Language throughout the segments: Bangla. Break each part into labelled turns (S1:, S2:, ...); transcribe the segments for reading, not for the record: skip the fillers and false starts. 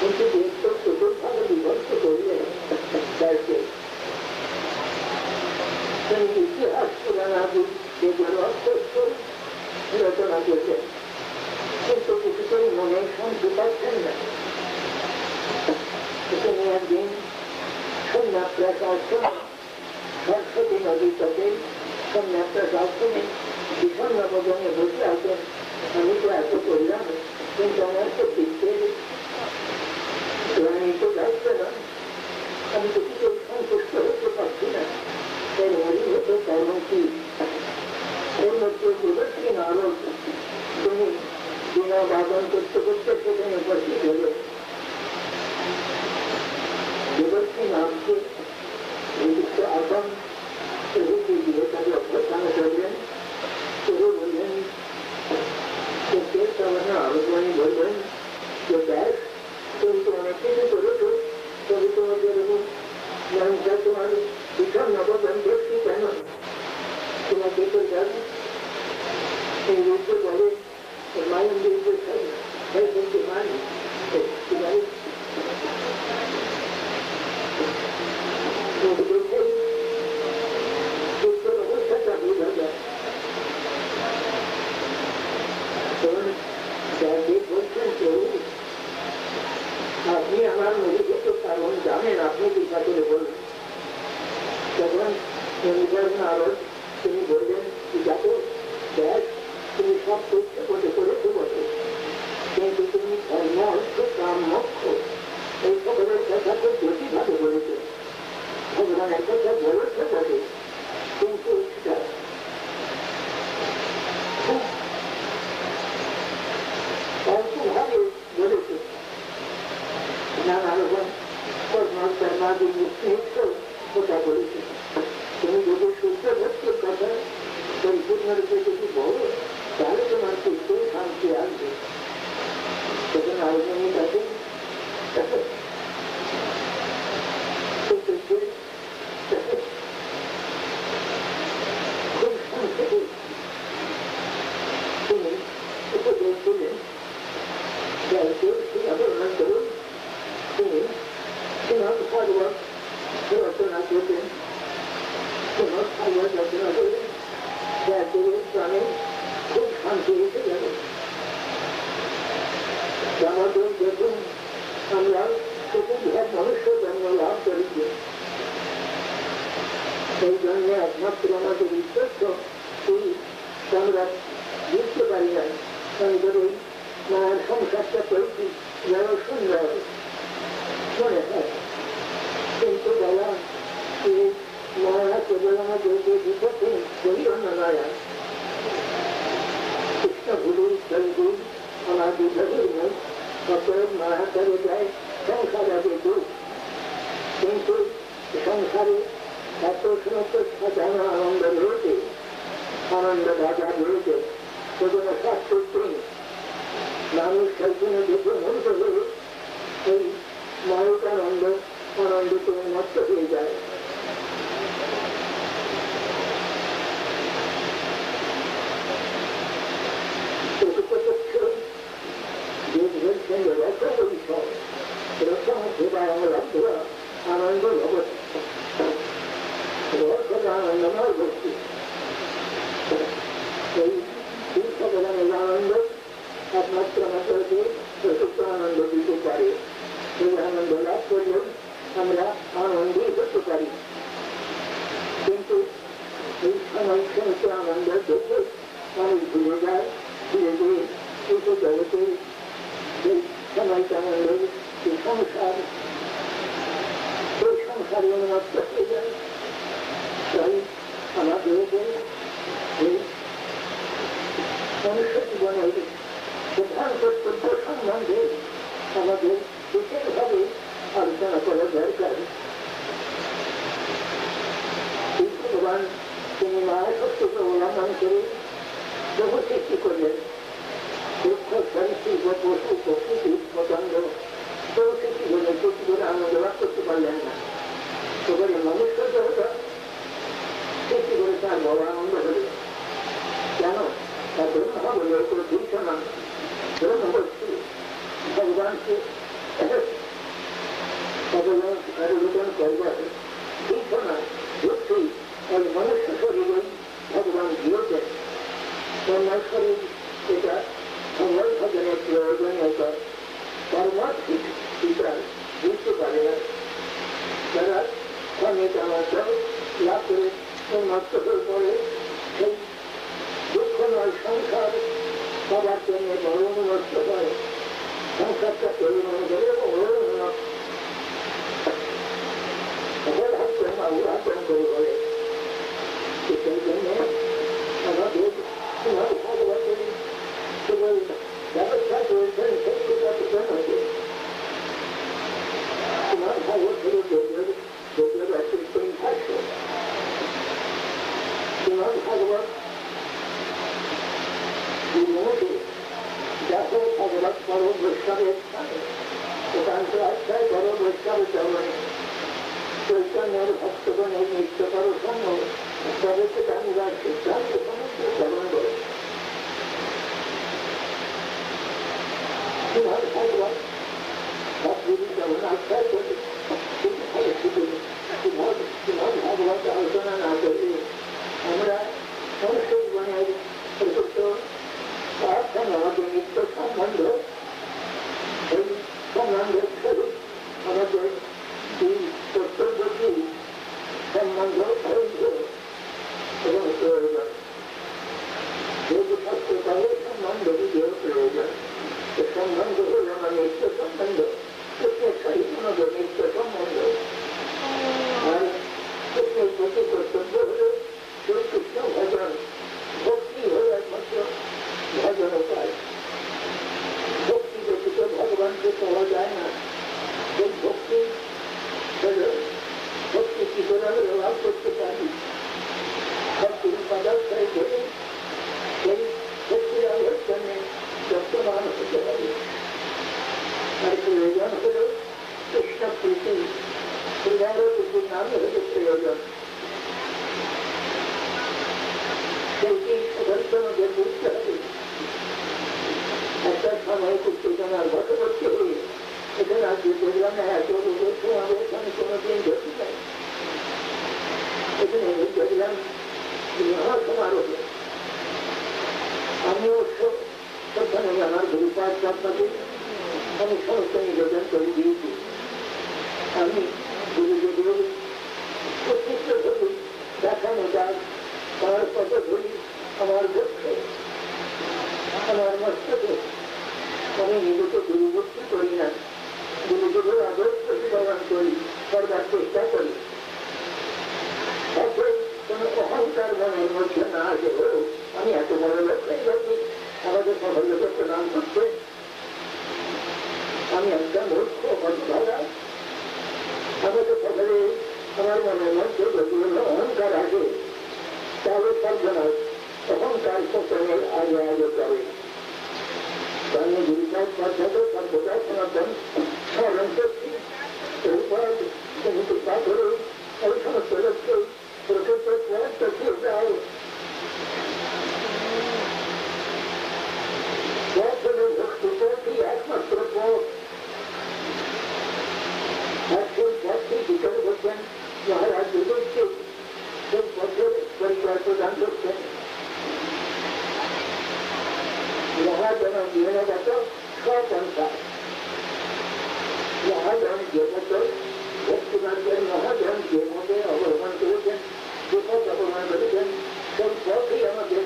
S1: কিন্তু দেশকে চতুর্ভাগে বিভক্ত করলেন তাকে তিনি ইতিহাস পুরাণাদি যেগুলো অর্থস্থল রচনা করলেন, কিন্তু কিছুতেই মনে শান্তি পাচ্ছেন না। তিনি একদিন সন্ন্যাপ্রাসাদ শুনে, সরস্বতী নদী তটে সন্ন্যাপ্রাসাদ শুনে বিষণ্ণ বদনে বসে আছেন। আমি তো এত করলাম, কিন্তু আমার তো পিঠের রানী তো যাচ্ছে না, আমি তো কিছু সন্তুষ্ট হতে পারছি না। এর মনে হতো কারণ কি, এর মধ্যে দেবশ্রী নারদ তিনি বিনা বাদন করতে করতে সেখানে উপস্থিত হলেন। দেবশ্রী নামকে এখন প্রভুকে দিয়ে তাকে অভ্যর্থনা করলেন। প্রভু বললেন, আলোচনায় বললেন যে দেখ, তুমি তো অনেক কিছু করেছো, তবে তোমাকে এরকম মানুষরা তোমার ভীষণ নবদান দেখছি কেন, তোমাকে তো জানো এই রূপে বলে মায়ন দিতে মানি অবস্থাটা বোঝা যায়। বলছেন প্রভু, আপনি আমার মূলত কারণ জানেন, আপনি চিন্তা করে বলুন। তখন নারদ তিনি বললেন, যাতে দেখ তুমি সব চেষ্টা করতে করেছো বটে, কিন্তু তুমি ধর্ম অর্থ কাম মোক্ষ এই সকলের কথা তো বেশিভাবে বলেছে। ভগবানের কথা বলেছে বটে, কিন্তু অল্পভাবে বলেছে। নানা রকম কর্মাদি মুক্ত কথা বলেছে। তুমি যদি শুদ্ধ ভক্তির কথা পরিপূর্ণরূপে যদি বলো, তাহলে তোমার চিত্তে শান্তি আসবে। তখন আলোচনার কাছে খুব সংক্ষেপে তিনি উপদেশ দিলেন। বর্ণনা করুন, তিনি শ্রীমদ ভাগবত রচনা করলেন। শ্রীমদ ভাগবত রচনা করলেন, ব্যাসদেবের প্রাণে খুব শান্তি এসে গেল। আমাদের দেখুন, আমরা চতুর্ভাগ মনুষ্য জন্ম লাভ করেছি, সেই জন্য একমাত্র আমাদের উদ্দেশ্য এই আমরা বুঝতে পারি না। আমাদের ওই মায়ের সংসারটা করেছি যেন সুন্দর মনে হয়, কিন্তু বলা মায়া কেবল আমাদের যে বিপক্ষে পরিবর্তন নয়, কৃষ্ণ গুরু জলগুরু আমার বিভাগের নেই, অতএব মায়া করে যায় সংসার আগে দুঃখ। কিন্তু সংসারে এত সমস্ত সাজানো আনন্দ রয়েছে, আনন্দ বাজার রয়েছে, সেগুলো শাস্ত্র মানুষ সেগুলো দেখে মনে করলে এই মায়িক আনন্দিত নষ্ট হয়ে যায়। আনন্দ আনন্দময় ভক্তি, এই আনন্দ একমাত্র আমাদেরকে প্রকৃত আনন্দ দিতে পারে। এই আনন্দ লাভ করলে আমরা আনন্দই হতে পারি। কিন্তু এই সময় সমস্ত আনন্দ দেখে মানুষ ভুলে যায়, ধীরে ধীরে এই জগতে এই সময়টা আনন্দ এই সংসার, সেই সংসারে নষ্ট হয়ে যায়। তাই আমাদেরকে এই মনুষ্য জীবনের প্রধান কর্তব্য সম্বন্ধে আমাদের বিশেষভাবে আলোচনা করা দরকার। ভগবান তিনি মায়া শক্তিকে অবলম্বন করে বহু সৃষ্টি করলেন। বৃক্ষ, সরীসৃপ, পশু, প্রকৃতি, পতঙ্গ বহু সৃষ্টি করলেন, প্রকৃতির আনন্দ লাভ করতে পারলেন না। তবে মনুষ্য জগৎ সৃষ্টি করে তার বড় আনন্দ হল। কেন? তার ব্রহ্ম বলে কোনো দৃশ্য না, ব্রহ্ম বস্তু ভগবানকে মেটামাত্র লাভ করে উন্মত্ত হয়ে পড়ে সেই দুঃখ নয় সংসার সবার জন্য বড় উন্মত্ত হয় সংসারটা তৈরি মনে করে বড় উন্মত্ত করে বলে সেই জন্য আমাদের ভগবতের কেবল ব্যবস্থা করেছেন সত্যতা প্রধান হচ্ছে তোমার ভাগবত হল যোগের অতিরিক্ত ভাষ্য তোমার ভাগবত দেখো ভগবত পরম বৈষ্ণবের স্থানে একান্ত আশ্রয় করো বৈষ্ণবের চরণে চৈতন্যের ভক্তগণের নিত্য করো সঙ্গ তবেতে কামিবার সিদ্ধান্ত সমস্ত শ্রবণ করে তোমার ভাগবত সবগুলি যেমন আশ্রয় করে তোমার ভাগবত আলোচনা না করলে আমরা মনুষ্য জীবনের প্রকৃত প্রার্থনা আমাদের নিত্য সম্বন্ধ এই সম্বন্ধের সহিত আমাদের এই কর্তব্যটি সম্বন্ধ হয়েছে এবং প্রয়োজন যেহেতু সত্যকালে সম্বন্ধ বিধেয় প্রয়োজন সম্বন্ধ হল আমার নিত্য সম্বন্ধ প্রত্যেক সহিত আমাদের নিত্য সম্বন্ধ আর প্রত্যেক প্রতি কর্তব্য হল শ্রীকৃষ্ণ ভজন ভক্তি হল একমাত্র ভজন উপায় ভক্তি ব্যতীত ভগবানকে পাওয়া যায় না এই ভক্তি হল ভক্তি কি করে লাভ করতে পারি ভক্তির পদার্থে ধরে সেই ভক্তি লাভের জন্য যত্নবান হতে পারি আর প্রয়োজন হল কৃষ্ণ প্রীতি শ্রীরামের নামে হল প্রয়োজন সেইটি সদস্যদের বুঝতে হবে একটা সময় উত্তেজনার ঘটবর্তী হয়ে এখানে আজকে দেখলাম না এত লোকের সমাবেশ আমি কোনোদিন দেখি নাই এখানে দেখলাম মহাসমারোহ আমি অবশ্য সেখানে আমার গুরুপাদ আপনাকে আমি সমস্ত নিবেদন করে দিয়েছি আমি গুরুদেবের প্রত্যেকটা ধরি দেখানো যাক আমার কত ধরি আমার লক্ষ্যে আমার মস্তকে আমি নিজেকে গুরুভক্তি করি না গুরুদেবের আদর্শ প্রতিপালন করি করবার চেষ্টা করি এখন কোনো অহংকার মনের মধ্যে না আসেও আমি এত বড় লক্ষ্যে যাচ্ছি আমাদের সকল লোকের প্রণাম করছে আমি একটা মূর্খ অন্ধভাগা আমাদের সকলে আমার মনের মধ্যে যতগুলো অহংকার আসে তাহলে সর্বনাশ অহংকার পতনের আগে আগে যাবে আমি গুরুপাদ পর্যন্ত সর্বদা সনাতন স্মরণ করছি এরপর কৃপা করে এই সমস্ত লোককে প্রকৃত পথ দেখিয়ে দাও পথ হল ভক্তি পথই একমাত্র পথ আর সেই পথটি বিচার করছেন মহারাজ যুগকে সেই পথের পরিচয় প্রদান করছেন মহাজন জীবনগত স্বপন্থা মহাজন যে মতো ভক্তিমানদের মহাজন যে মতে অবলম্বন করেছেন যে পথ অবলম্বন করেছেন সেই পথই আমাদের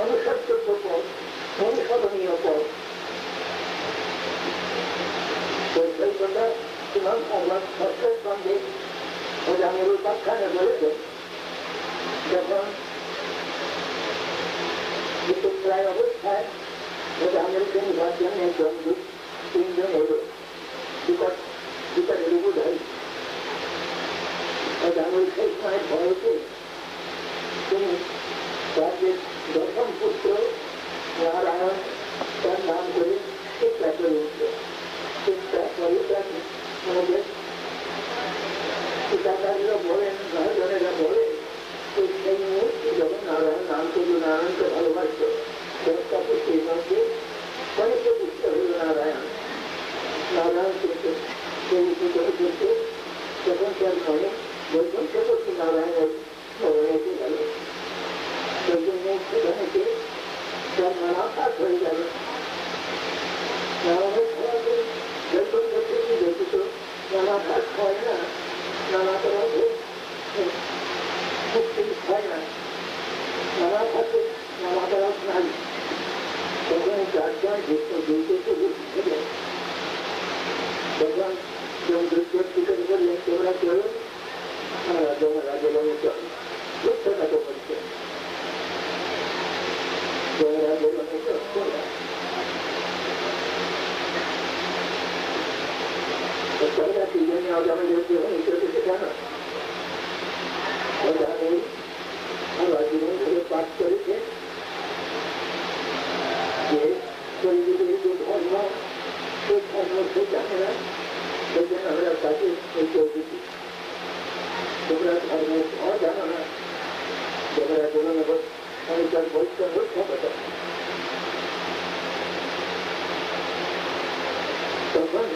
S1: অনুসর্য পথ অনুসরণীয় পথ সেই কথা তোমার ভগবান সত্যের সঙ্গে ওজামের উপাখ্যানে বলেছেন যখন প্রায় অবস্থায় ওজামেরকে নিবার জন্য তিনজন এলো বিপদের বোঝাই ওজামের সেই সময় ভয়েতে তিনি রাজ্যের দশম পুত্র নারায়ণ তার নাম করে চিন্তা করে উঠল চিন্তা করে তার আমাদের পিতাকারীরা বলেন মহাজনেরা বলেন সেই মুহূর্তে যখন নারায়ণ নাম করল নারায়ণকে ভালোবাসত তাকে সেই মধ্যে অনেকে বুঝতে হল নারায়ণ নারায়ণ কিন্তু সেই উপরে করতে যখন তার মনে বৈকুণ্ঠ করতে নারায়ণের স্মরণ এসে গেল সেই জন্য সেখানে তার মনাঘাত হয়ে গেল নারায়ণের খাওয়াতে বৈকুণ্ঠ থেকে ব্যতীত মনাঘাত হয় না নানা তরফে মুক্তি হয় না, নানা থাকে নানা তরফ নাই। তখন চারজন দুর্গকে বুঝতে তখন দুর্গের টিকে বললেন তোমরা কেউ তোমরা জেলে চল বুঝতে না তো বলছে তোমরা জেলে চল। তোমরা কি জন্য আগামী যেতে হয় এটা জানো? আমরা জীবন থেকে পাঠ করেছে যে পরিবেশের যে ধর্ম সেই ধর্ম সে জানে না, সেই জন্য আমরা তাকে এই চৌধুরী তোমরা ধর্ম জানো না, তোমরা জীবনে অনেকটার পরিশ্রম হচ্ছে কথা। তখন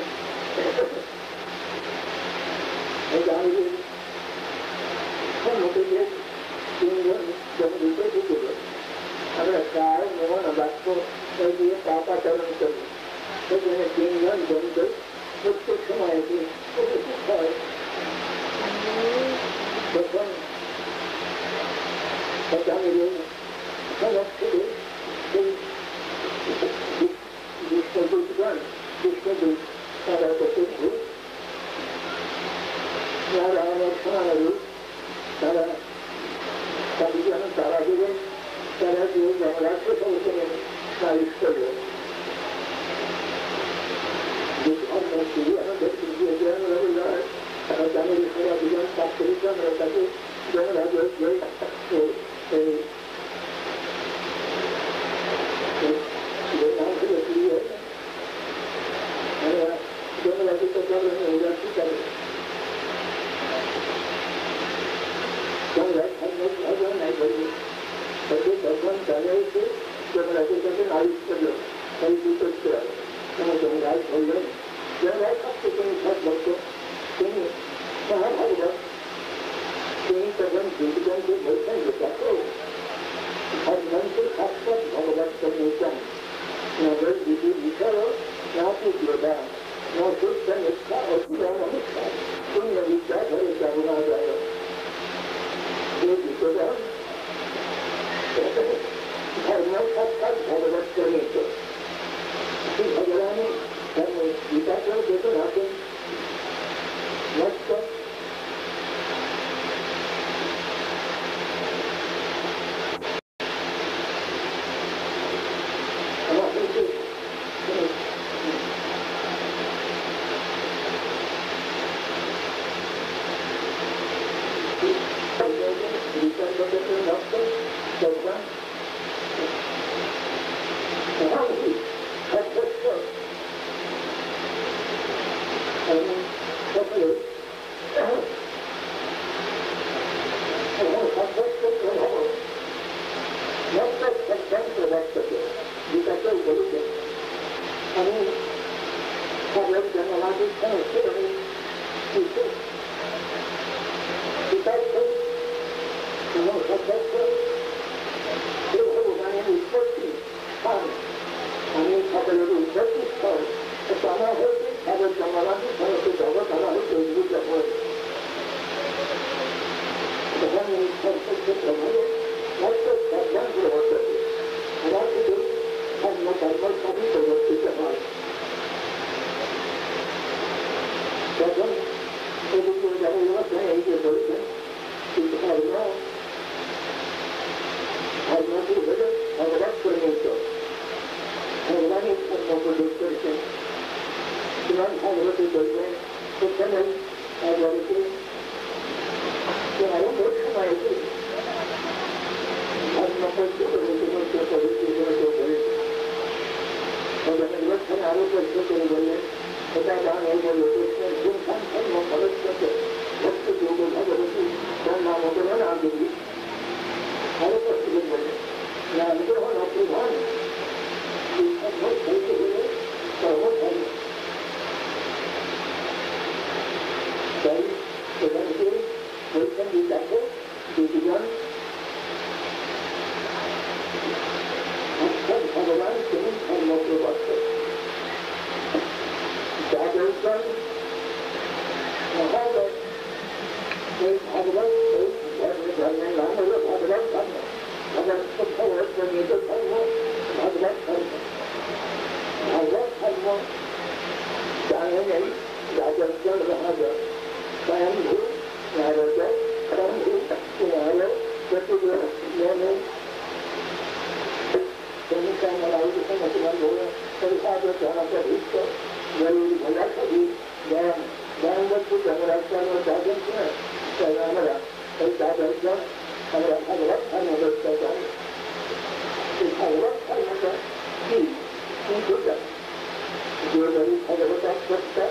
S1: সম্মুখে যে তিনজন জমিতে ঢুকল, আমরা কার মন বাক্য দিয়ে পাপাচরণ করি, সেখানে তিনজন জমিতে প্রত্যেক সময় উপস্থিত হয়। তখন সমস্ত বিষ্ণুদূতগণ বিষ্ণুদূত তারা চতুর্ভুজ নারায়ণের সমানুরূপ তারা তাদের তারা দেবেন, তারা দিয়ে জনরাজ্য সমস্ত নালিশ করবেন। আমাদের তারা জানেন সারা জীবন কাজ করেছে, আমরা তাকে জনরাজ্য ভগবান জানিয়েছে জনরাজের কাছে নালিশ করলো, তাই করতে হবে। জনরাজ বললেন জনরাজ সবচেয়ে তিনি সদ্ভক্ত, তিনি মহাভাগবত, তিনি তখন দুর্গণকে বলছেন যে দেখো ভগবানকে সাক্ষাৎ ভগবত নিয়েছেন, নগর বিধি বিচারও না পুজোদা না শুদ্ধ নিষ্ঠা অসুরা নমস্কার শূন্য বিদ্যা ধরে যাবনা যায় এই বিচরণ ধর্ম সাক্ষাৎ ভগবত নিয়েছ। ভগবানের ধর্ম গীতাকেও যেতে থাকেন নষ্ট 장애는 야전전 하죠. स्वयंभू नारद शंभू कुमार प्रतिभा मैंने समीक्षा मनाई जिसमें मतलब हो परिवार जो जाना का हित गरीब भला कभी ज्ञान ज्ञानवत को जगरास्ता में साधन से क्या हमारा कई साधन से हमारा भगवत धर्म व्यवस्था का इस भगवत धर्म का ही उनको जो गरीब भगवत सत्ता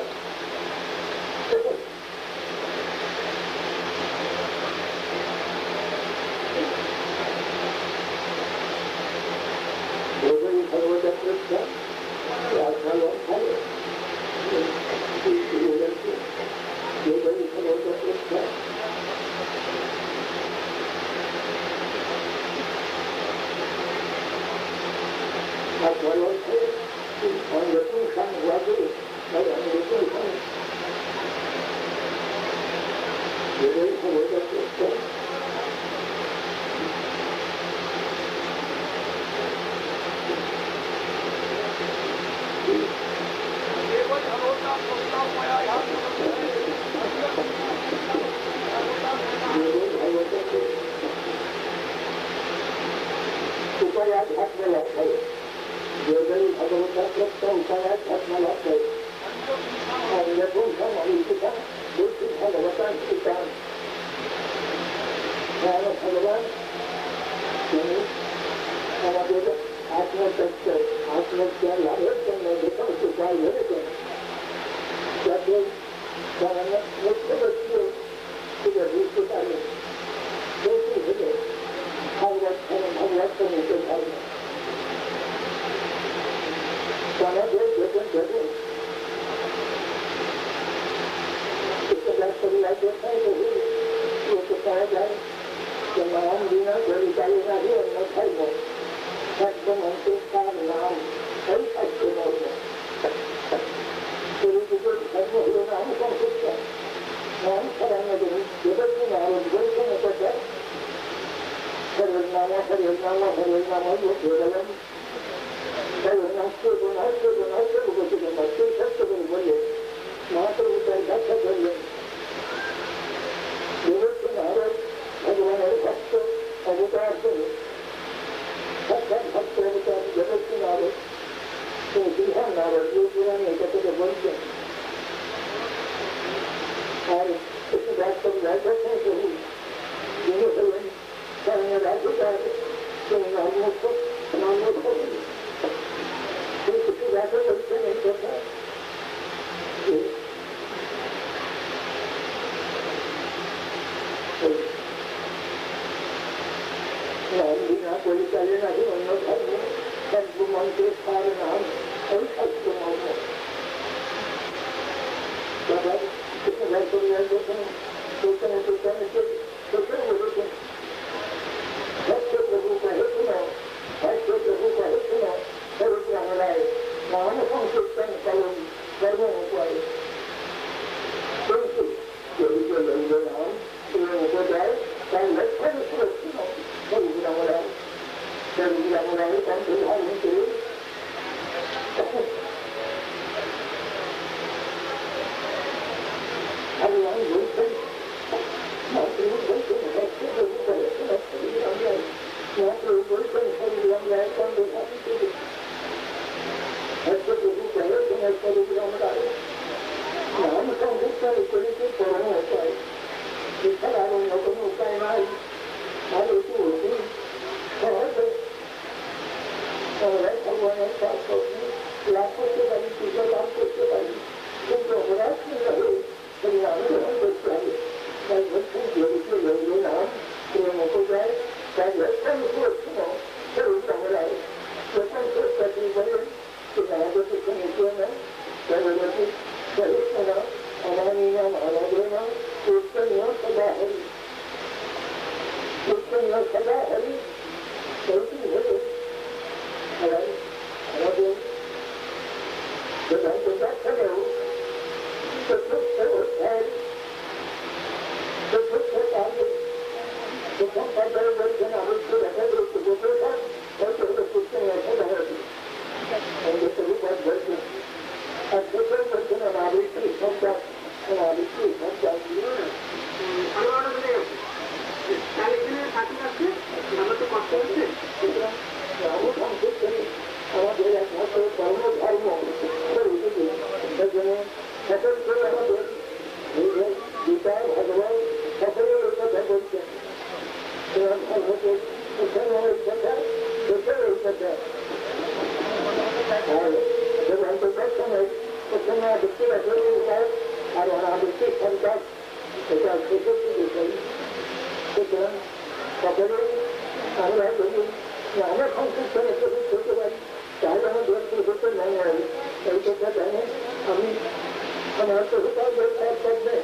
S1: আমার প্রভুপাদের করবে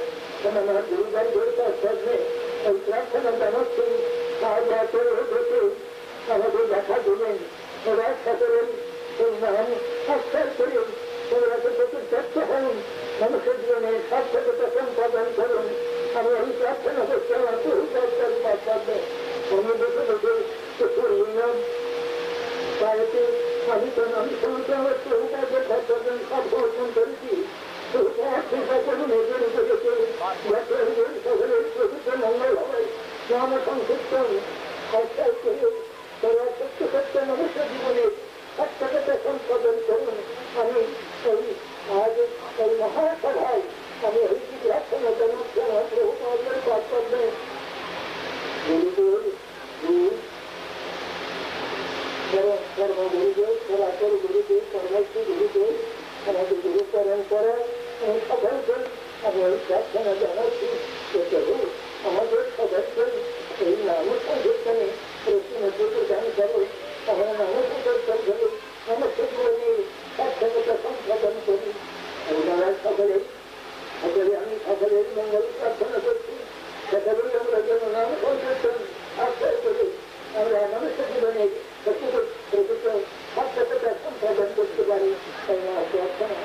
S1: আমার গুরুবাইদের করবে এই প্রার্থনা জানাচ্ছি আমাদের দেখা দিলেন ওরা সকলেই সেই নাম আশ্রয় করে ওরাকে প্রতিযুক্ত হন মানুষের জীবনে সব থেকে প্রথম প্রদান করুন। আমি এই প্রার্থনা করছি আমার প্রভুপাদের মাধ্যমে আমি দেখে দেখে নিয়ম বাড়িতে আমি তো আমি সমস্ত আমার প্রভুপাদের কর্তব্য সব অর্জন করেছি। সকলের প্রভুত্ব মঙ্গল হয় নাম সংক্ষিপ্ত আশ্রয় করে তারা সত্য সত্য মানুষের জীবনে সত্যতা সম্পাদন করুন। আমি এই আজ এই মহাসভায় আমি হইতে প্রার্থনা জানাচ্ছি আমার প্রভুপাদের কর্তব্যে গুরুদেব সর্বগুরুদেব সরাসরি গুরুদেব সর্বস্ব গুরুদেব আমাদের গুরু পরম্পরা সকলকে আমি এই প্রার্থনা জানাচ্ছি আমাদের সবাইকে এই নাম সংকীর্তনে প্রদান করো আমরা নাম সংকীর্তন করে মানুষের জীবনে সার্থকতা সম্পাদন করি। আপনারা সকলে আমি সকলের মঙ্গল প্রার্থনা করছি। সকলেই আমরা যেন নাম সংকীর্তন আশ্রয় করি আমরা মানুষের জীবনে প্রকৃত সার্থকতা সম্পাদন করতে পারি। তাই আমার প্রার্থনা।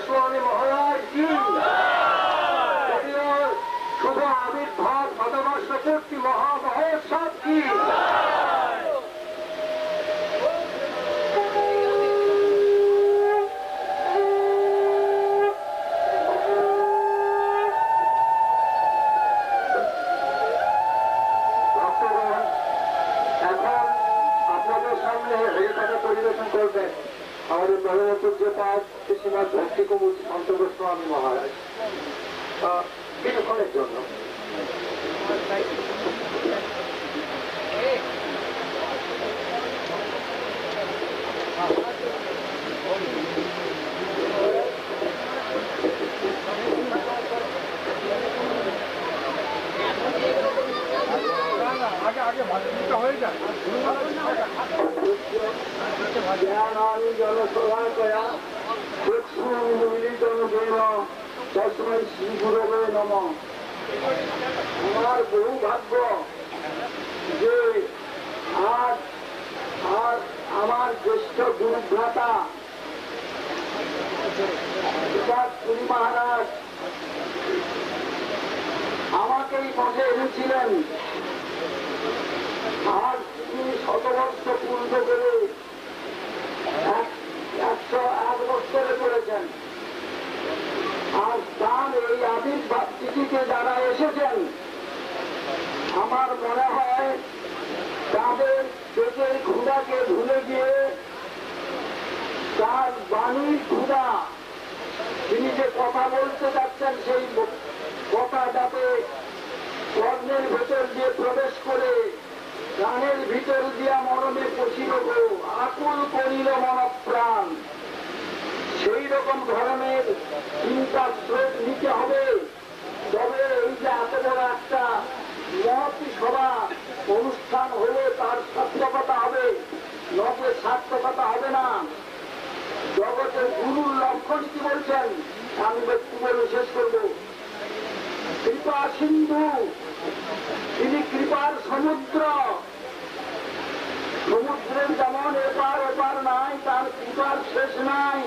S2: स्वामी महाराज की शुभ आविर्भाव पदवर्ष पूर्ति महामहोत्सव की এখন আপনাদের সামনে এই কথা পরিবেশন করবেন আমাদের পরম পূজ্যপাদ শ্রীমৎ ভক্তি কবুল সন্ত গোস্বামী মহারাজ কিছুক্ষণের জন্য। হয়ে যায় জ্ঞানানি জনসভাকয়া চক্ষুমিলিতমেন তস্मै শ্রী গুরবে নমঃ। আমার বহু ভাগ্য যে আজ আমার জ্যেষ্ঠ গুরুভ্রাতা পুরী মহারাজ আমাকেই মঠে এনেছিলেন। আজ তিনি শতবর্ষ পূর্ণ করে 101 বছরে করেছেন। আর তার এই আবির্ভাব তিথিতে যারা এসেছেন আমার মনে হয় তাদের পেটের ক্ষুধাকে ভুলে গিয়ে তার বাণীর ক্ষুধা তিনি যে কথা বলতে যাচ্ছেন সেই কথা যাতে কর্ণের ভেতর দিয়ে প্রবেশ করে প্রাণের ভিতর দিয়া মরণে পশিল গো আকুল করিল মনপ্রাণ, সেই রকম ধরনের চিন্তা স্রোত নিতে হবে। তবে এই যে এত বড় একটা মহতি সভা অনুষ্ঠান হলে তার সার্থকতা হবে, নবে সার্থকতা হবে না। জগতের গুরুর লক্ষণ কি বলছেন আমি ব্যক্তি বলে শেষ করব। কৃপা সিন্ধু, তিনি কৃপার সমুদ্র। সমুদ্রের যেমন এপার ওপার নাই, তার কৃপার শেষ নাই।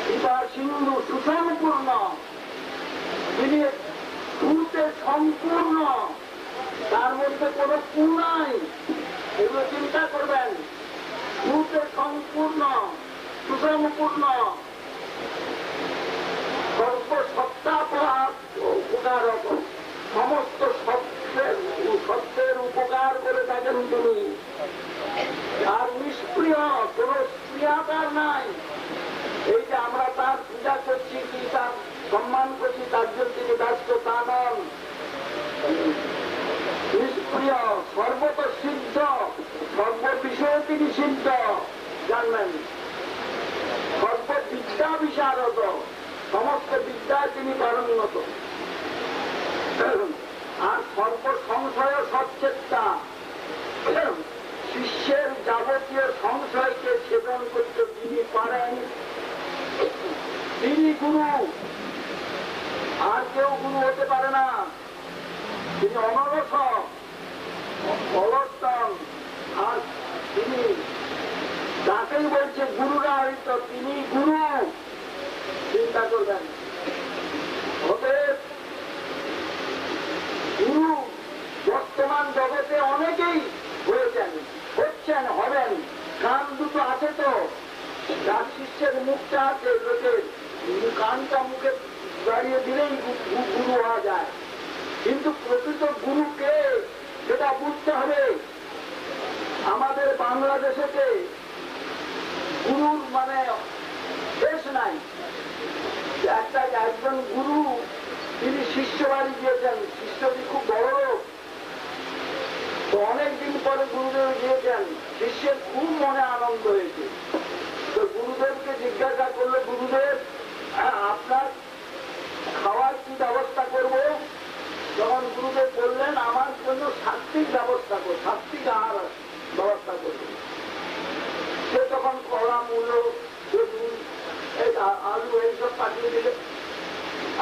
S2: কৃপা সিন্ধু সুসম্পূর্ণ, তিনি পুরুতে সম্পূর্ণ, তার মধ্যে কোনো কু নাই। এগুলো চিন্তা করবেন। পুরুতে সম্পূর্ণ, সুসম্পূর্ণ, সর্বসত্তাপরাধ উপকারক, সমস্ত সত্যের উপকার করে থাকেন তিনি। আর নিষ্প্রিয়, কোন স্প্রিয়াতার নাই। এই যে আমরা তার পূজা করছি, কি তার সম্মান করছি, তার জন্য তিনি ব্যস্ত তা নন। নিষ্প্রিয়, সর্বত সিদ্ধ, সর্ব বিষয়ে তিনি সিদ্ধ, জানবেন। তিনি পারঙ্গত। আর সর্বসংশয় সচ্চেতা, শিষ্যের যাবতীয় সংশয়কে ছেদন করতে যিনি পারেন তিনি গুরু, আর কেউ গুরু হতে পারে না। তিনি অনরস অলস্তম, আর তিনি যাকেই বলছে গুরুরা হইত তিনি গুরু। চিন্তা করবেন, অতএব গুরু বর্তমান জগতে অনেকেই হয়েছেন, হচ্ছেন, হবেন। কান দুটো আছে তো, যার শিষ্যের মুখটা আছে, লোকের কানটা মুখে দাঁড়িয়ে দিলেই গুরু হওয়া যায়। কিন্তু প্রকৃত গুরুকে সেটা বুঝতে হবে। আমাদের বাংলাদেশেতে গুরুর মানে শেষ নাই। একজন গুরু তিনি শিষ্য বাড়ি গিয়েছেন, শিষ্যটি খুব বড় লোক, তো অনেকদিন পরে গুরুদেব গিয়েছেন, শিষ্যের খুব মনে আনন্দ হয়েছে। তো গুরুদেবকে জিজ্ঞাসা করলো, গুরুদেব আপনার খাওয়ার কি ব্যবস্থা করব? যখন গুরুদেব বললেন আমার জন্য সাত্বিক ব্যবস্থা করো, সাত্বিক আহার ব্যবস্থা করবে। সে তখন কলা, মূলো, বেগুন, আলু এইসব পাঠিয়ে দিলে।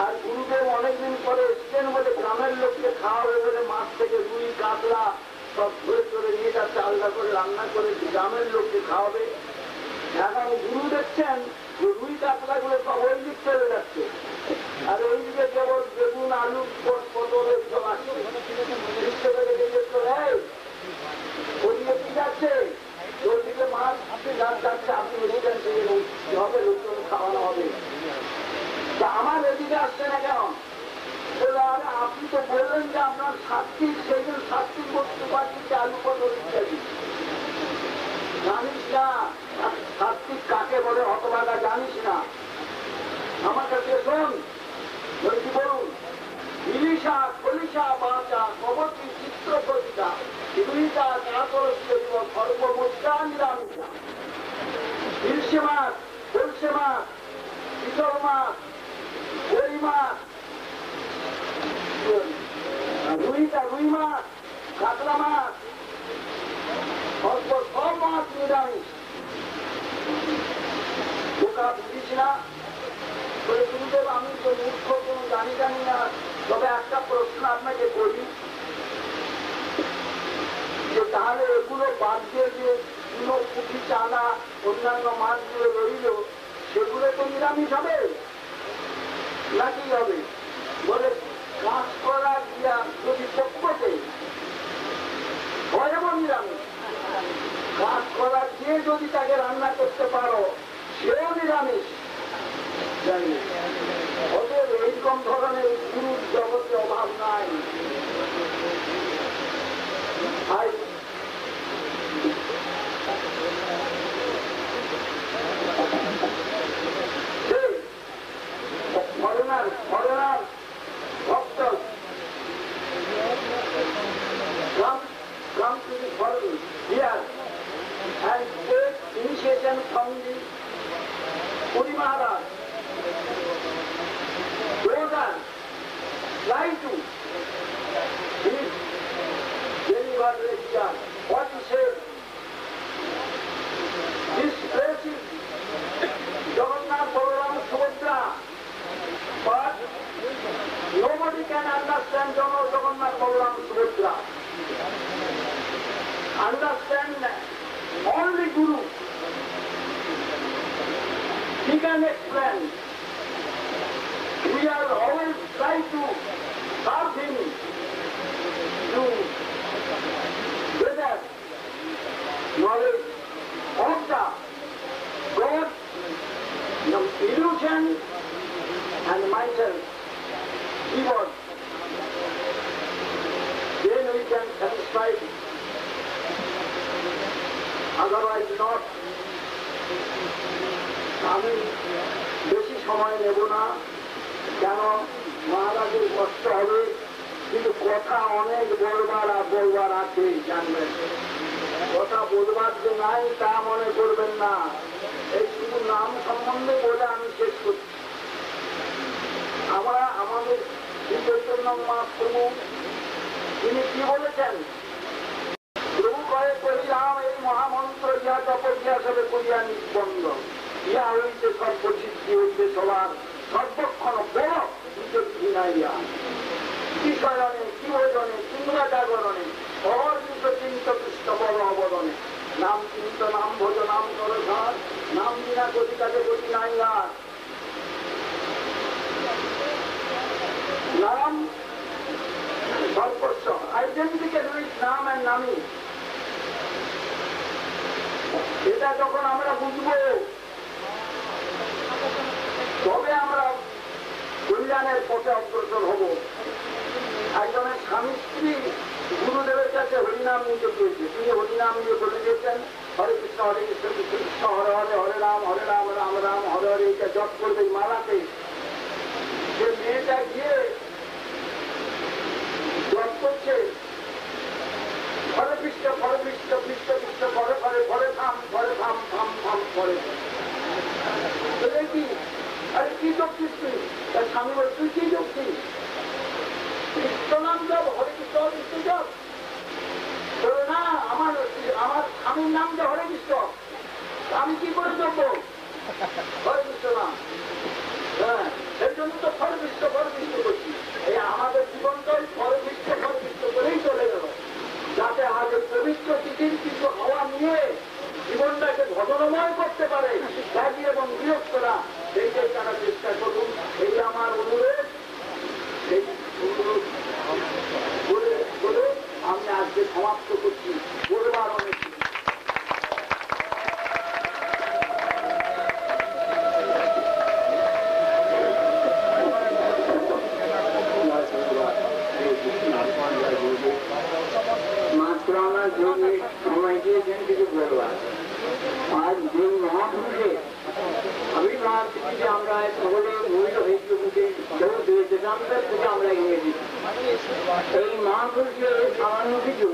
S2: আর গুরুদেব অনেকদিন পরে এসছেন বলে গ্রামের লোককে খাওয়াবে বলে মাছ থেকে রুই, কাতলা সব ধরে ধরে নিয়ে যাচ্ছে, আলাদা করে রান্না করে গ্রামের লোককে খাওয়াবে। এখন গুরু দেখছেন রুই কাতলা গুলো সব ওই দিক চলে যাচ্ছে, আর ওইদিকে কেবল বেগুন, আলু, পটল এইসব আসছে। ওইদিকে কি যাচ্ছে? ওইদিকে মাছ যাচ্ছে, আপনি এসেছেন সেই হবে, লোকজন খাওয়ানো হবে। তা আমার এদিকে আসছে না কেন? আপনি তো বললেন যে আপনার সাত্বিক, সেই জন্য সাত্বিক বস্তু পাচ্ছি, আলু, পটল ইত্যাদি। জানিস না সাত্বিক কাকে বলে? হতভাগা জানিস না? আমার কাছে শোন, বলছি বলুন। ইলিশা, খলিশা, বাঁচা, কবচী, চিত্র কবিতা, ইলিশা, কাতরস্য, সর্বমুদ্রা, নিরামিষা। ইলশে মাছ, কলসে মাছ, চিতল মাছ, কই মাছ, রুই মাছ, কাতলা মাছ, সব মাছ নিরামিষ। ওটা বুঝিস না? গুরুদেব আমি তো মূর্খ, কোন জানি না, তবে একটা প্রশ্ন আপনাকে করি, যে তাহলে এগুলো বাদ দিয়ে যে চুনো, পুঁটি, চানা, অন্যান্য মাছগুলো রইল, সেগুলো তো নিরামিষ হবে নাকি হবে? বলে কাজ করা গিয়া যদি পক্ষতে হয় এমন নিরামিষ, কাজ করা গিয়ে যদি তাকে রান্না করতে পারো সেও নিরামিষ। জানি ওদের এইরকম ধরনের গুরুর জগতে অভাব নাই। ফরেনার ভক্ত come to the foreign here and take initiation from the Puri Maharaj. Those are try to his deliver lecture. What he said, this place is Jagannath, Balaram, Subhadra, but nobody can understand Jagannath, Balaram, Subhadra. Understand only Guru. He can explain. We are always trying to serve him to better knowledge of the God, the illusion, and myself, keyboard. Then we can satisfy it. Otherwise not. আমি বেশি সময় নেব না, কেন মহারাজের কষ্ট হবে, কিন্তু কথা অনেক বলবার আছে, জানবেন। কথা বলবার যে নাই তা মনে করবেন না। এই শুধু নাম সম্বন্ধে বলে আমি শেষ করছি। আমরা আমাদের শ্রী চৈতন্য মহাপ্রভু তিনি কি বলেছেন? প্রভু কয়ে কহিলাম এই মহামন্ত্র ইহা জপ ইহা সবে করিয়া নিবন্ধ, ইহা হইতে সর্বসিদ্ধি হইতে সবার সর্বক্ষণ বড় বিনাইয়া কি শয়নে কি ভোজনে কিংবা জাগরণে অহর্নিত চিন্ত কৃষ্ণ বড় অবদনে নাম চিন্ত নাম ভোজ নাম কর ঘর নাম বিনা গতি কাজে গতি নাই আর নাম সর্বস্ব আইডেন্টিফিকেশন উইথ নাম এন্ড নামি। এটা যখন আমরা বুঝবো তবে আমরা কল্যাণের পথে অগ্রসর হব। একজনের স্বামী স্ত্রী গুরুদেবের কাছে হরিনাম নিতে চেয়েছে, তিনি হরিনাম নিয়ে বলে দিয়েছেন হরে কৃষ্ণ কৃষ্ণ কৃষ্ণ হরে হরে হরে রাম রাম রাম হরে হরে, এটা জপ করবে মালাতে। যে মেয়েটা গিয়ে জপ করছে হরে কৃষ্ণ কৃষ্ণ কৃষ্ণ ঘরে ঘরে ঘরে থাম থাম থাম ঘরে কি আরে কি জপছিস তুই? তার স্বামী বলে তুই কি জপছিস? কৃষ্ণ নাম জপ, হরে কৃষ্ণ কৃষ্ণ জপ। না আমার স্বামীর নাম যে হরে কৃষ্ণ, আমি কি করে জপবো হরে কৃষ্ণ নাম? হ্যাঁ, সেই জন্য তো ফর কৃষ্ণ করছি। এই আমাদের জীবনটাই ফর কৃষ্ণ করেই চলে গেল, যাতে আগে পবিত্র তিথির কিছু হাওয়া নিয়ে জীবনটাকে ঘটনাময় করতে পারে ত্যাগী এবং বিরক্তরা, সেইটাই তারা চেষ্টা করুন। এই আমার অনুরোধ, এই অনুরোধ বলে আমি আজকে সমাপ্ত করছি। বলবার অনেক মাত্র আমার সময় দিয়েছেন কিছু বলবার। আজ যে মহাপুরুষের আবির্ভাব থেকে আমরা সকলে মূল্য হয়েছে বুঝে কেউ দিয়েছে আমরা থেকে আমরা ইংরেজি। এই মহাপুরুষের সামান্য কিছু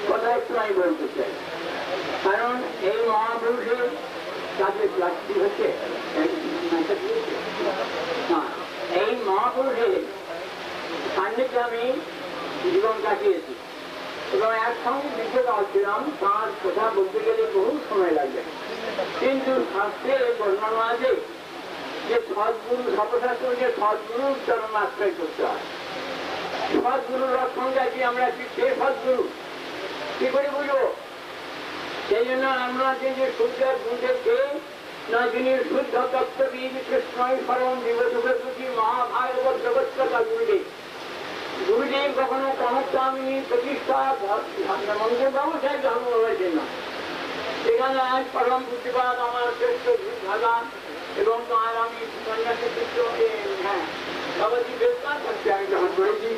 S2: কথা একটু আমি বলতে চাই, কারণ এই মহাপুরুষের কাছে প্লাস্টিক হচ্ছে এই মহাপুরুষের সান্নিধ্যে আমি জীবন কাটিয়েছি এবং একসঙ্গে বিদ্যুৎ আসছিলাম। তাঁর কথা বলতে গেলে বহু সময় লাগবে, কিন্তু শাস্ত্রে বর্ণনা আছে যে সদ্গুরু সর্বশাস্ত্রকে সদ্গুরুর চরণ আশ্রয় করতে হয়। সদ্গুরুর লক্ষণ যাচ্ছি আমরা কে সদ্গুরু কি করে বুঝবো? সেই জন্য আমরা যে সূর্যের গুণকে না যিনি শুদ্ধ তত্ত্ববিদ কৃষ্ণই পরম বিবধুকে প্রতি মহাভাগবত জগৎকথা গুরুদেব। গুরুদেব কখনো কনকস্বামী প্রতিষ্ঠা মন্দির ব্যবসায় জন্ম হয়েছেন না। সেখানে আজ পরম পুষ্টিপাত আমার শ্রেষ্ঠ ভাগান এবং তার আমি সন্ন্যাসী পুত্র বাবাজি বেদনাথ হচ্ছে আমি গ্রহণ করেছি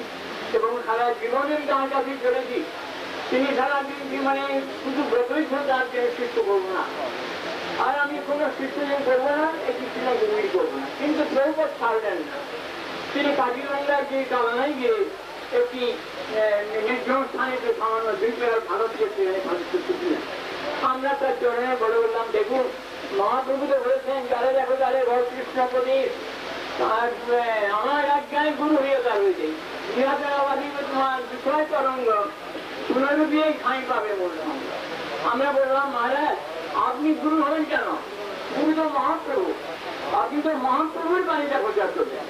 S2: এবং সারা জীবনের তাঁর কাছে চলেছি। তিনি সারা দিন মানে শুধু ব্রতই তার সৃষ্টি করবো না, আর আমি কোনো সৃষ্টি করবো না, এটি কিনা গুরুই করবো না, কিন্তু প্রভুপদ ছাড়লেন না। তিনি কাজিরঙ্গার যে কালনায় গিয়ে একটি নির্জন স্থানে সামান্য দুইবার ভারতীয় ছিলেন। আমরা তার চরণে বলে বললাম দেখুন মহাপ্রভু তো বলেছেন যারা দেখো তাদের ঘর কৃষ্ণ প্রদেশ, আর আমার আজ্ঞায় গুরু হয়ে তার হয়েছে ইহাদি তোমার বিষয় তরঙ্গ পুনরুদ্ধিয়ে খাই পাবে বললাম। আমরা বললাম মহারাজ আপনি গুরু হবেন কেন? গুরু তো মহাপ্রভু, আপনি তো মহাপ্রভুর বাণীটা প্রচার করবেন,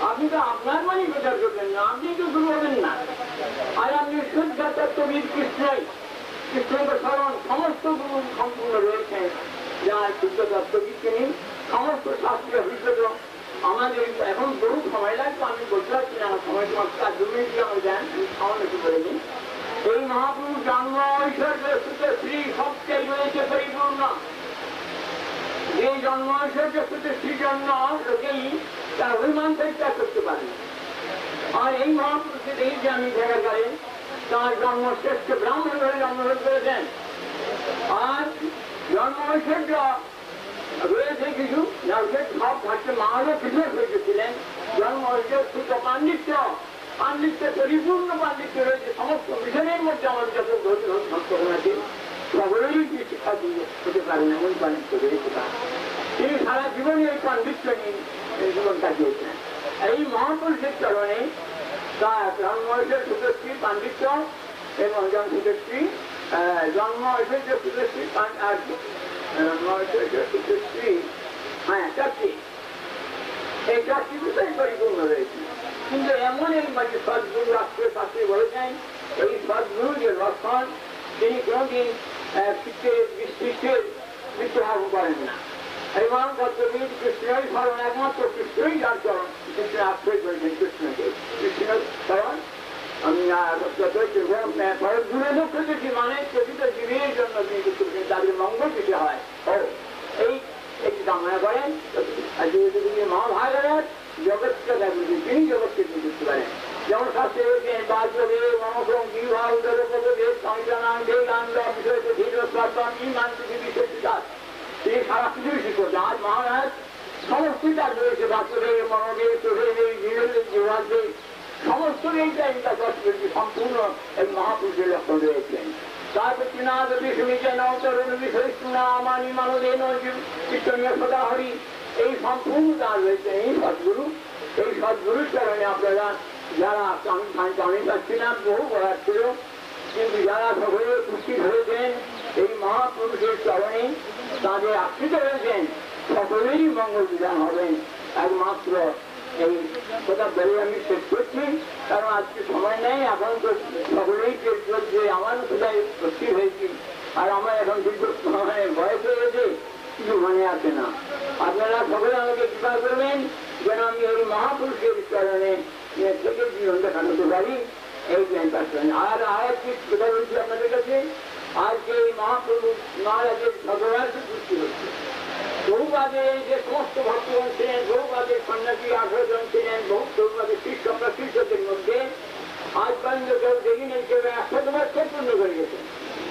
S2: আপনি তো আপনার বাণী প্রচার করবেন না, আপনি তো গুরু হবেন না। আর আপনি শুদ্ধ তত্ত্ববিদ কৃষ্ণই কৃষ্ণকে স্মরণ সমস্ত গুরু সম্পূর্ণ রয়েছেন, যার শুদ্ধ তত্ত্ববিদ তিনি সমস্ত শাস্ত্রীয় বিশ্বত। আমাদের এখন বহু সময় লাগবে, আমি বলতে পারছি না, সময় তোমার 2 মিনিট আমার দেন, আমি সামান্য একটু বলে নিই। এই মহাপুরুষ জন্ম ঐশ্বর্য সুত শ্রী সবচেয়ে রয়েছে পরিপূর্ণ। এই জন্ম ঐশ্বর্য সুত শ্রী জন্ম লোকেই তার অভিমান পরিত্যাগ করতে পারে। আর এই মহাপুরুষকে দেখি যে আমি দেখা গেলে তার জন্ম শ্রেষ্ঠ ব্রাহ্মণ হয়ে জন্মগ্রহণ করেছেন। আর জন্ম ঐশ্বর্য রয়েছে কিছু, সব থাকতে মারও কৃষক হয়েছিলেন। জন্ম ঐশ্বর্য সুত পাণ্ডিত্য, পাণ্ডিত্য পরিপূর্ণ পাণ্ডিত্য রয়েছে সমস্ত মিশনের মধ্যে। আমার যত ভক্তগণ আছে সকলেরই কি শিক্ষা হতে পারেন এমন পাণ্ডিত্য রয়েছে। তিনি সারা জীবনে এই পাণ্ডিত্য নিয়ে জীবন কাটিয়েছেন। এই মহাপুরুষের চরণে তার জন্মবয়সের সুদশ্রী পাণ্ডিত্য এবং সুদশ্রী জন্মবয়সের যে সুদশ্রী আর জন্মবয়সের যে সুদশ্রী চারটি এই চারটি বিষয় পরিপূর্ণ রয়েছে কিন্তু এমন এক মাঝে সদ্গুরু রাষ্ট্রের শাস্ত্রে বলেছেন এই সদ্গুরু যে লক্ষণ তিনি কোনদিন সৃষ্টির মৃত্যুভাব করেন না এবং কর্তবীর কৃষ্ণই স্মরণ একমাত্র কৃষ্ণই যার চরণ কৃষ্ণ আশ্রয় করেছেন কৃষ্ণকে কৃষ্ণ স্মরণ আমি দূরে দুঃখ দেখি মানে প্রকৃত জীবের জন্য তিনি কিছু তাদের মঙ্গল দিতে হয় ও এই একটি কামনা করেন তিনি মহাভারত জগৎকে দেখবেন তিনি জগৎকে বুঝতে পারেন যেমন শাস্ত্রে রয়েছেন বাল্যবে মনোক্রম বিবাহ উদরপদেব সংবিধান বেদান্ত বিষয় ধীর প্রার্থন ইমান পৃথিবী সত্যিকার তিনি সারা পৃথিবী শিক্ষক আজ মহারাজ সমস্ত তার রয়েছে বাচ্চাদের মনোদেব প্রভেদের জীবনের জীবাদের সমস্ত এইটাই তার সম্পূর্ণ এই মহাপুরুষের লক্ষ্য রয়েছেন তারপর তৃণাদ বিষ্ণুজেন তরুণ বিষয় আমানি মানদেন কীর্তনীয় সদা হরি এই সম্পূর্ণ তার রয়েছে এই সদ্গুরুর কারণে আপনারা যারা আমি পাচ্ছি না বহু বলার ছিল কিন্তু যারা সকলে উপস্থিত হয়েছেন এই মহাপুরুষের চরণে তাদের আশ্রিত হয়েছেন সকলেরই মঙ্গল বিধান হবেন একমাত্র এই কথা বলে আমি শেষ করছি কারণ আজকে সময় নেই এখন তো সকলেই চলছে আমার কোথায় উপস্থিত হয়েছি আর আমার এখন দীর্ঘ বয়স হয়ে গেছে কিছু মনে আসে না আপনারা সকলে আমাকে কৃপা করবেন যেন আমি এই মহাপুরুষের চরণে থেকে জীবন দেখাতে পারি এই জ্ঞানটা আর একটি কথা বলছি আপনাদের কাছে আজকে এই মহাপুরুষ মহারাজের ভগবানের সৃষ্টি হচ্ছে বহুবাদে যে সমস্ত ভক্তগণ ছিলেন বহুবাদের সন্ন্যাসী 18 জন ছিলেন বহুবাদের শিষ্যদের মধ্যে আজ পর্যন্ত কেউ দেখিনি কেউ 100 বছর পূর্ণ করে গেছেন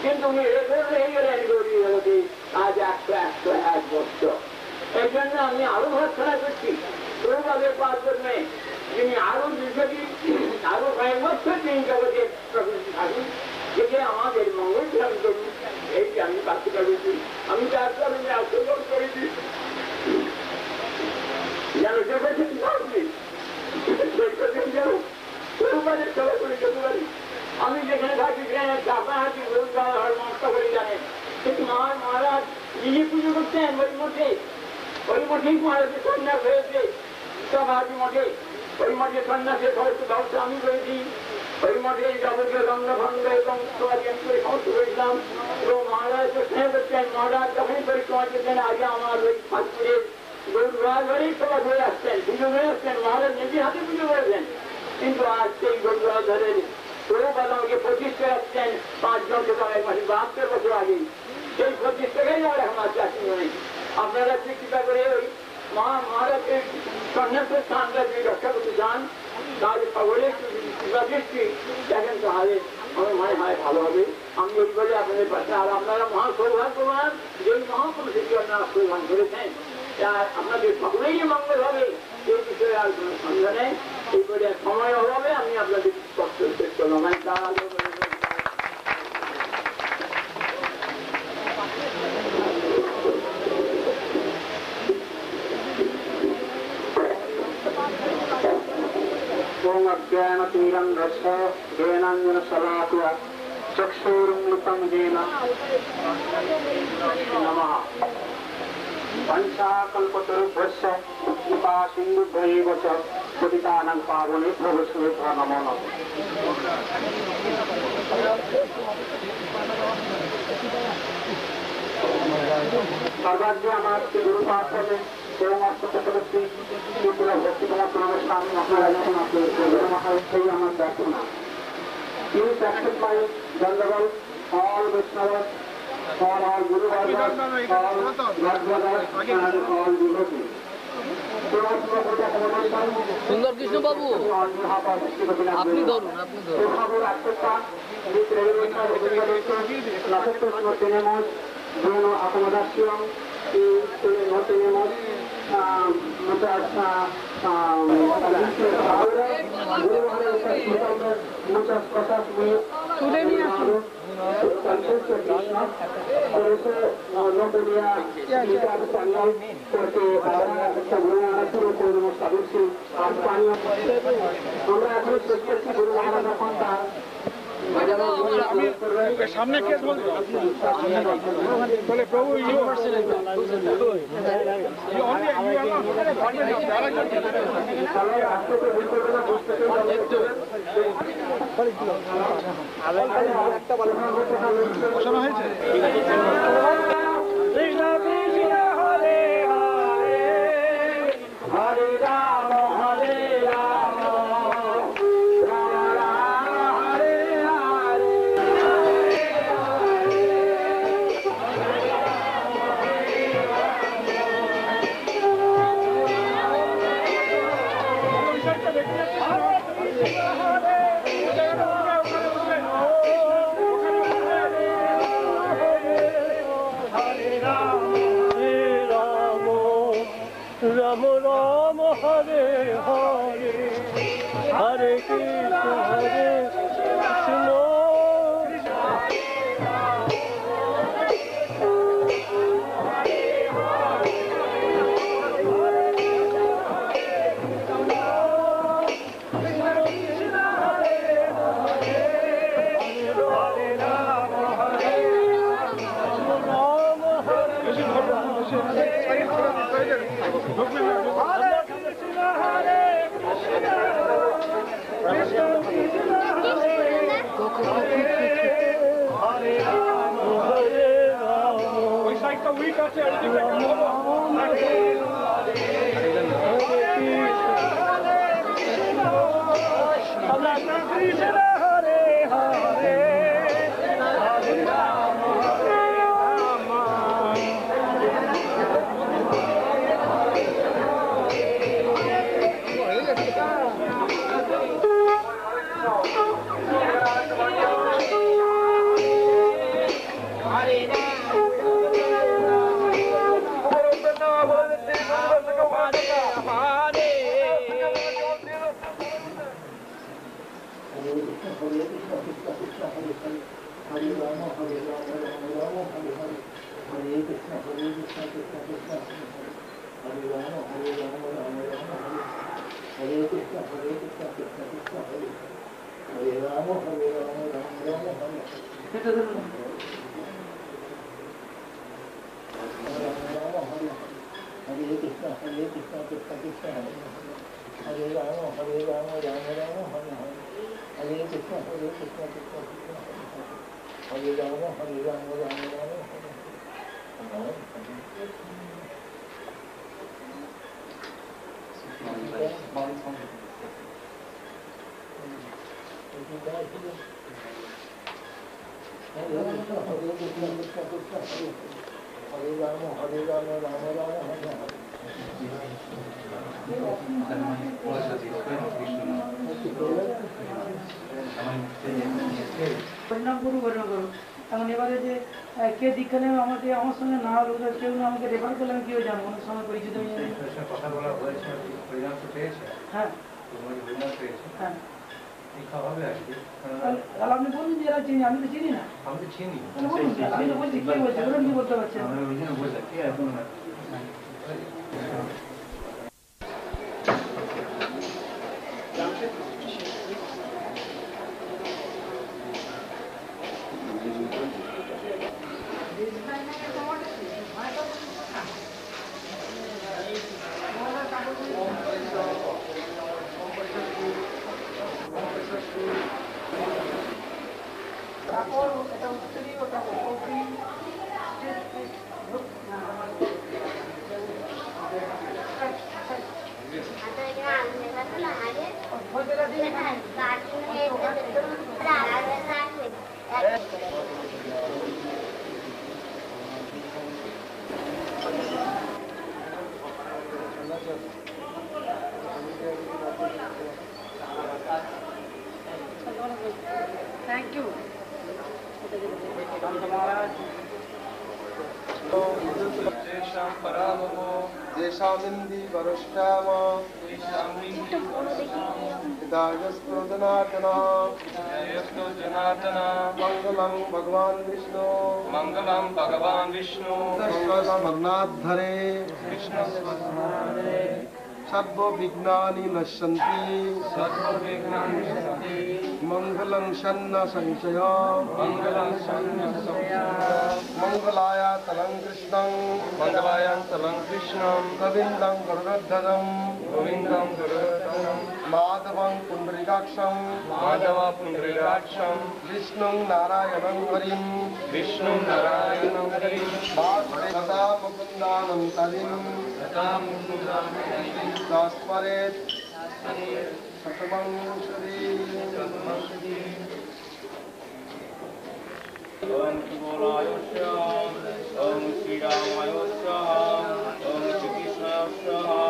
S2: কিন্তু উনি রেকর্ড হয়ে গেলেন গৌরী জগতে আজ 101 বছর এই জন্য আমি আরো ভর্সনা করছি বহুবাদের 5 জন্মে যিনি আরো দীর্ঘদিন আরো কয়েক বছর তিনি জগতে প্রকৃতি থাকুন যেটা আমাদের মঙ্গল ধারণ করুন এইটি আমি কাছে করেছি আমি তার কারণে আক্রমণ করেছি যেন জগতের সেবা করে যেতে পারি আমি যেখানে থাকি সেখানে চাপাহাটি নষ্ট করে জানেন কিন্তু মহারাজ নিজে পুজো করতেন ওই মঠেই মহারাজের সন্ন্যাস হয়েছে চাপাহাটি মঠে ওই মঠে সন্ন্যাসের সমস্ত ব্যবস্থা আমি করেছি ওই মঠে যাবতীয় গঙ্গভঙ্গ এবং সমস্ত করেছিলাম এবং মহারাজ তো স্নেহ করতেন মহারাজ যখনই পরিক্রমা করতেন আগে আমার ওই ঠাকুরের গরুরাজেই সভা ধরে আসতেন পুজো হয়ে আসতেন মহারাজ নিজে হাতে পুজো করেছেন কিন্তু আজ সেই গরুরাজের প্রভুপাদ আমাকে 25 টাকা দিচ্ছেন 5 জনকে সবাই মাসে 72 বছর আগে সেই 25 টাকাই আমার এখন আছে আসেন নেই আপনারা চিকিৎসা করে ওই মহারাজের সন্ন্যাসের স্থানটা যদি রক্ষা করতে চান তাহলে সকলের দৃষ্টি দেখেন তাহলে আমার মনে হয় ভালো হবে আমি এই বলে আপনাদের পাশে আর আপনারা মহা সৌভাগ্যবান যেই মহাপুরুষের আপনারা সৌভাগ্য করেছেন আপনাদের সকলেই মঙ্গল হবে এই বিষয়ে আর কোনো সন্দেহ নেই এই বলে সময় অভাবে আমি আপনাদের কষ্ট শেষ করলাম ज्ञानतीरन्धस्य ज्ञानाञ्जनशलाकया चक्षुरुन्मिलितं येन नमः पञ्चाकल्पतरुभ्यश्च कृपासिन्धुभ्यैव च पतितानां पावनेभ्यो वैष्णवेभ्यो नमो नमः सर्वाज्ञ আমার গুরুপাঠ হবে এবং অষ্টপতি ত্রিপুরা ভক্তিকলা প্রবেশান আপনারা যখন আপনাদের মহাশয় আমার প্রার্থনা Please accept my Dandaval, all Vaishnavas, all Guru Vargas, all Radhadas, and all devotees.
S3: সুন্দর কৃষ্ণ বাবু আপনি ধরুন
S2: tenemos bueno acomodación y no tenemos muchas cosas muy
S4: তুলে নিয়ে আসুন।
S5: সামনে কে বলে প্রভু বসানো হয়েছে।
S6: রাম রাম হরে হরে হরে কৃষ্ণ হরে কৃষ্ণ ওই সাইডটা উইক আছে হরে হরে
S4: পরিণাম করু ঘটনা করো। এখন এবারে যে কে দীক্ষা নেবে আমাকে আমার সঙ্গে না হলো কেউ না আমাকে রেফার করলে আমি কেউ জানবো অনেক সময় পরিচিত হয়ে যাবে।
S5: কথা বলা হয়েছে, পরিণাম তো পেয়েছে।
S4: হ্যাঁ
S5: পরিণাম পেয়েছে।
S4: হ্যাঁ
S5: দীক্ষা হবে আজকে।
S4: তাহলে আপনি বলুন যে এরা চিনি, আমি তো চিনি না।
S5: আমি তো চিনি।
S4: আমি তো বলছি কে বলছে, ওরা কি বলতে পারছেন?
S5: আমরা ওই জন্য বললাম কি এখন
S4: Thank you.
S7: देशामिंदी वरुष्टाम दायस्त्रोदनातना मंगलम भगवान विष्णु मंगलमग्नाधरे सर्व विघ्नानि नश्यन्ति मंगलं सन्न संशय मंगलाय तलं कृष्णं गोविन्दं गरुडध्वजं माधवं पुण्डरीकाक्षं विष्णुं नारायणं हरिं सदा मुकुन्दानं तदिं दास्मरेत् शतमं श्री
S6: ओम शिवाय स्वाहा ओम श्रीरामाय स्वाहा ओम श्रीकृष्णाय स्वाहा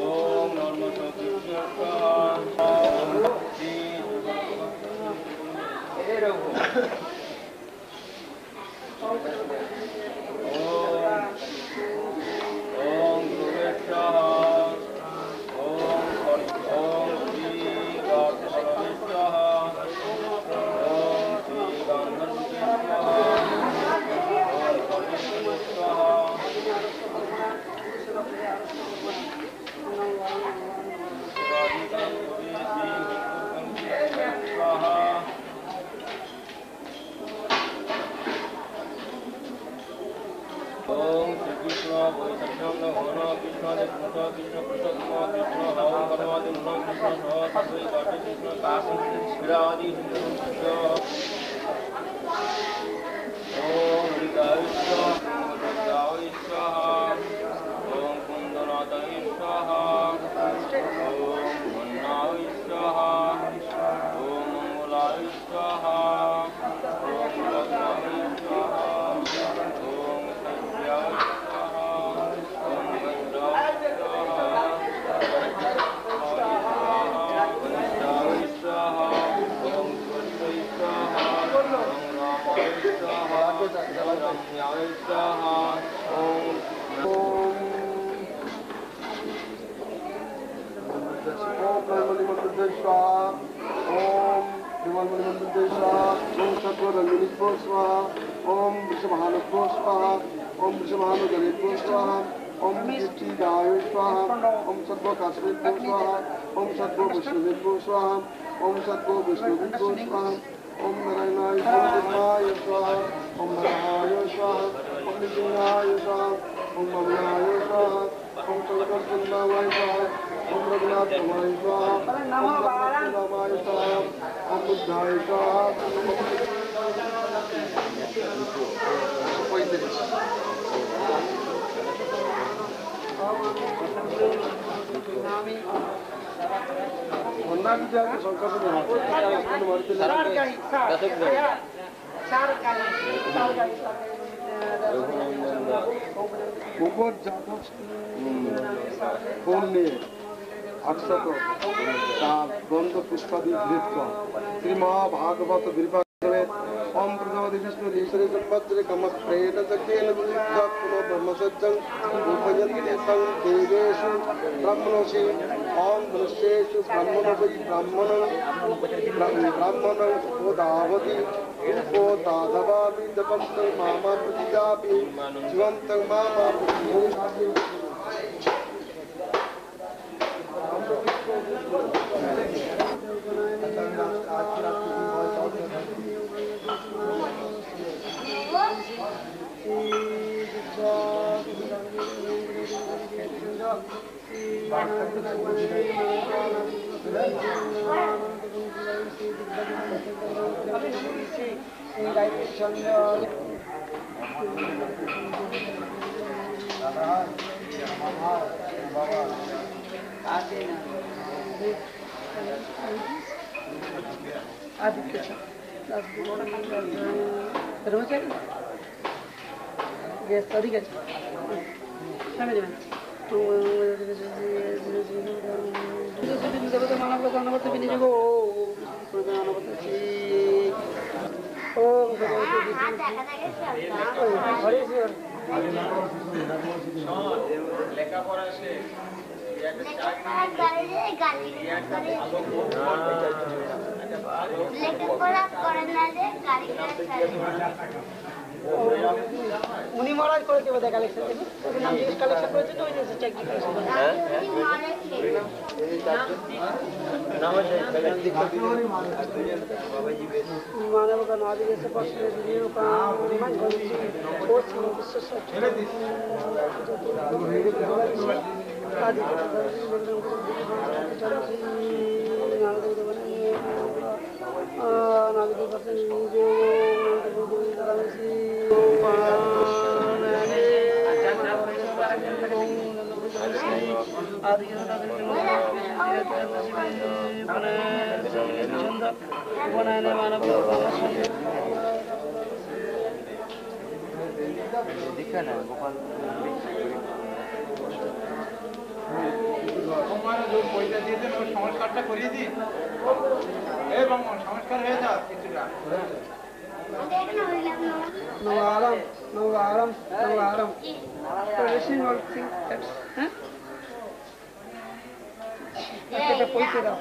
S6: ओम नर्मदे स्वाहा ओम श्री ओम गुरुवे स्वाहा ओम श्री गणपतये स्वाहा ओम श्री गणपतये स्वाहा ओम गणपतये स्वाहा स्वाहा ओम श्री कृष्ण वैष्णव हर कृष्ण कृष्ण कृष्ण प्रसाद कृष्ण हर परमादि कृष्ण सह कृष्ण काशी विरादि ओम हरिदाय स्वाहा ओम कुंदनाथाय स्वाहा ओम मन्नाय स्वाहा ओम मंगलाय स्वाहा ओम रत्नाय स्वाहा ओम सत्याय स्वाहा ओम गंगाय स्वाहा गंगाय स्वाहा ओम स्वस्ताय स्वाहा ओम रामाय स्वाहा ओम रम्याय स्वाहा ओम ओम सत्वरंजनी स्वाहा ओम वृषभानुभो स्वाहा ओम वृषभानुगणेभ्यो स्वाहा ओम कीर्तिदाय स्वाहा ओम सत्व काश्मीरभ्यो स्वाहा ओम सत्व विष्णुभ्यो स्वाहा ओम सत्व विष्णुभ्यो स्वाहा ओम नारायणाय स्वाहा ओम नरहाय स्वाहा ओम निसिंहाय स्वाहा ओम ममनाय स्वाहा ओम शंकरचंद्राय स्वाहा ओम रघुनाथाय स्वाहा ओम रघुनाथाय स्वाहा ओम बुद्धाय स्वाहा गंध पुष्पादि श्रीमहाभागवत ओम प्रजापति विष्णु ईश्वरे संवत्सरे कमप्रेत चकेन विद्या पुनः ब्रह्मसज्जं उपयन्ति तं देवेषु ब्रह्मणोषि ओम मनुष्येषु ब्रह्मणो वै ब्राह्मणं उपोदावति उपोदादवामि जपन्तं मामा प्रतिजापि जीवन्तं मामा प्रतिजापि
S7: লেখাপড়া সে
S8: উনি মহারাজ করেছে বোধ হয় কালেকশন নাম জিজ্ঞেস কালেকশন করেছে তো ওই যে চাকরি मानव का नादि जैसे पशु जीव का मन आदि
S5: পয়সা দিয়েছেন ওই সংস্কারটা করিয়ে দিন এবং সংস্কার হয়ে যাক কিছুটা
S8: Navaram, Navaram, Navaram. So listen all things. Huh? Okay, point it out.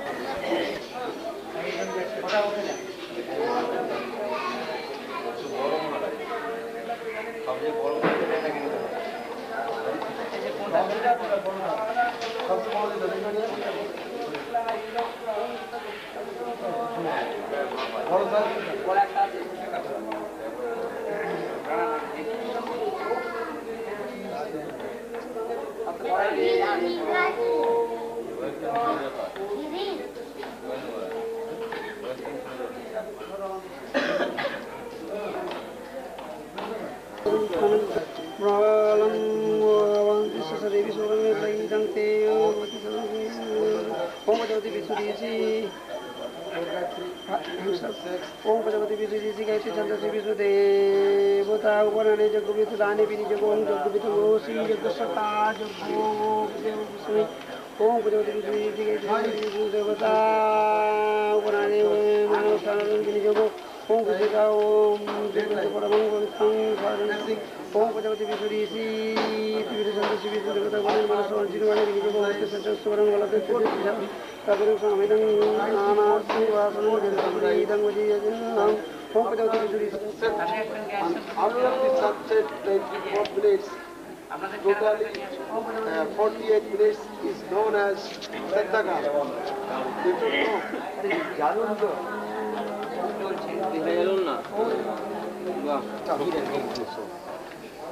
S8: ओम प्रजापति विष्णु गायत्री चंद्र श्री विष्णु देवता उपराणे जग विष्णु दाने विनि जग ओम जग विष्णु श्री जग सता जग विष्णु ओम प्रजापति विष्णु गायत्री विष्णु देवता उपराणे मानव स्थान विनि जग ओम कृष्णा ओम जग परमंगल संसारण ओम प्रजापति विष्णु ऋषि विष्णु चंद्र श्री विष्णु देवता उपराणे मानव स्थान विनि जग ओम Krishna Swaran वलते Kabiru samidang nana sivasanam jadidang vajiyajam Om Pajavati Vishuri
S6: After the sunset 94 minutes, totally 48 minutes is known as Sattaka.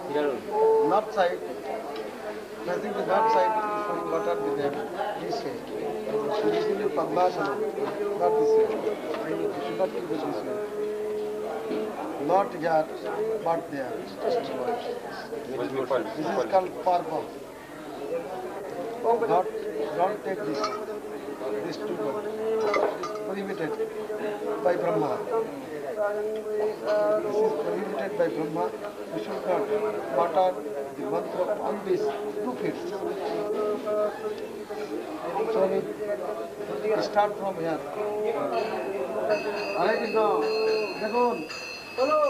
S6: You don't know. North side, facing the north side, showing what are with them, this way. This is the Pambasana, not this way. You should not keep it this way. Not here, but there. This is called Parva. Don't take this one. These two words. Prohibited by Brahma. This is prohibited by Brahma. We should not utter the mantra on these 2 feet. So we start from here. Hare Krishna. Jagon.
S8: Hello.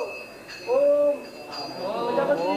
S8: Om Prajapati.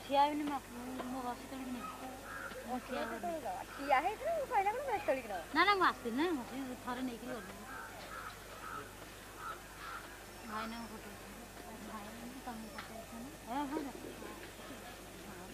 S9: ଠିଆ ହେବିନି ମୋ ବସି ତୋଳିକି ନେବି ଠିଆ ହେଇଥିବ କହିଲା କ'ଣ ବସି ତୋଳିକି ନେବ ନା ମୁଁ ଆସିଥିଲି ନା ଥରେ ନେଇକି ଗଲି ଭାଇନା ଫଟୋ ଭାଇ ତମେ ଫଟୋ ହଁ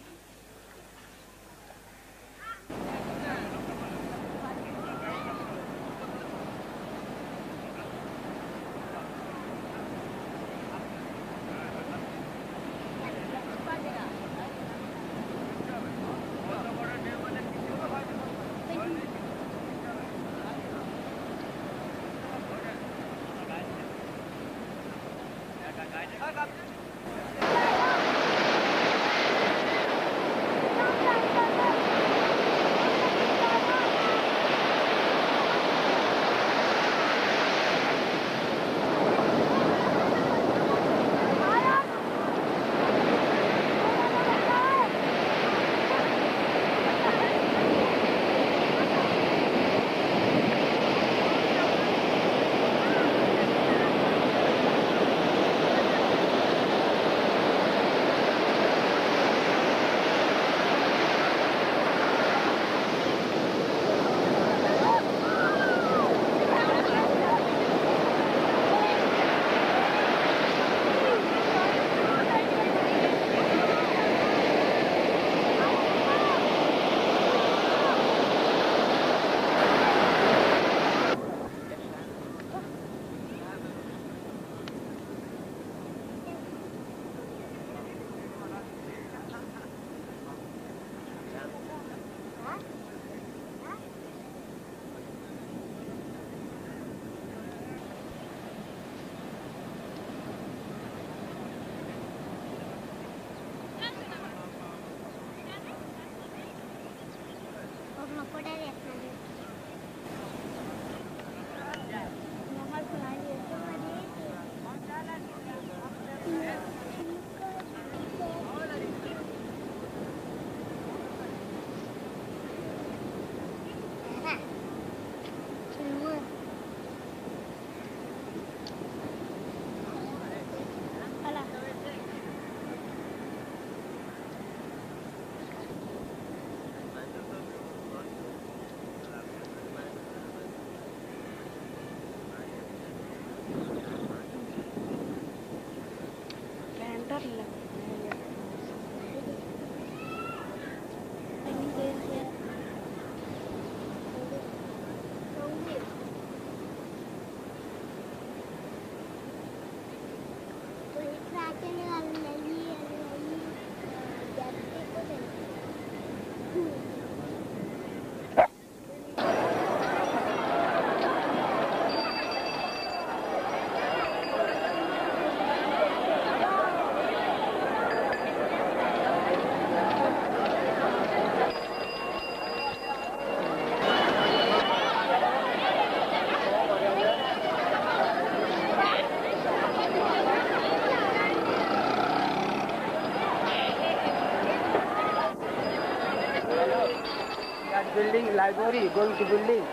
S8: Building, library, going to building,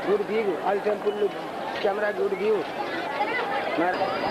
S8: good view, all temple, camera, good view.